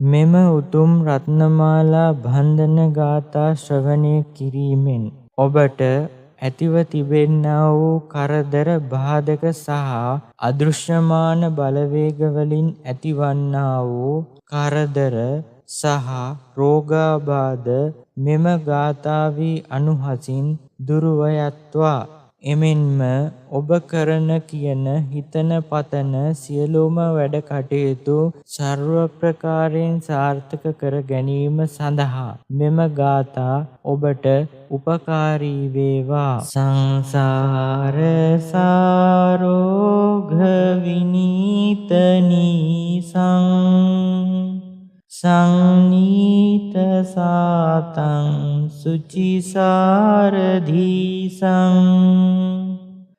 මෙම උතුම් රත්නමාලා බන්ධන ගාථා ශ්‍රවණය කිරීමෙන් ඔබට ඇතිව තිබෙන්නා වූ කරදර බාධක සහ අදෘශ්‍යමාන බලවේග වලින් ඇතිවන්නා වූ කරදර සහ රෝගාබාධ මෙම ගාථාවේ අනුහසින් දුරව යත්වා. එමෙන්ම ඔබ කරන කියන හිතන පතන සියලුම වැඩ කටයුතු සර්ව ප්‍රකාරයෙන් සාර්ථක කර ගැනීම සඳහා මෙම ගාථා ඔබට උපකාරී වේවා. සංසාර සාරෝග විනීතනීසං සංනීත සාතං සුචිසාරධීසං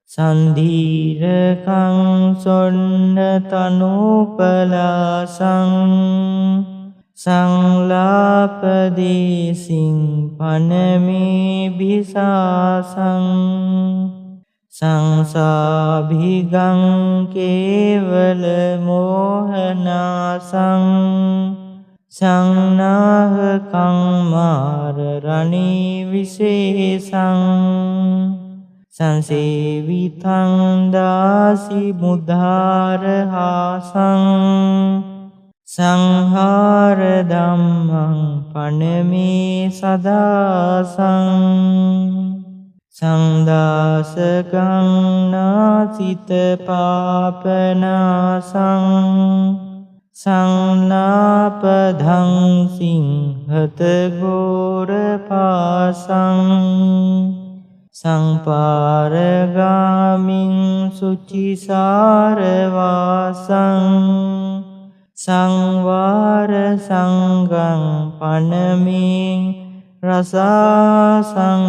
සන්ධීරකං සොන්න තනෝපලාසං සංලාපදේසින් පනමේ බිසාසං සංසාභිගං කේවල මෝහනාසං සංනාහකං මාර රණී විශේෂං සංසේවිතං දාසි මුදාරහාසං සංහාර ධම්මං පනමේ සදාසං සංදාසකං නාසිත පාපනාසං සංනාපධං සිංහත ගෝර පාසං සංපාරගාමින් සුචිසාරවාසං සංවාර සංගං පනමේ රසාසං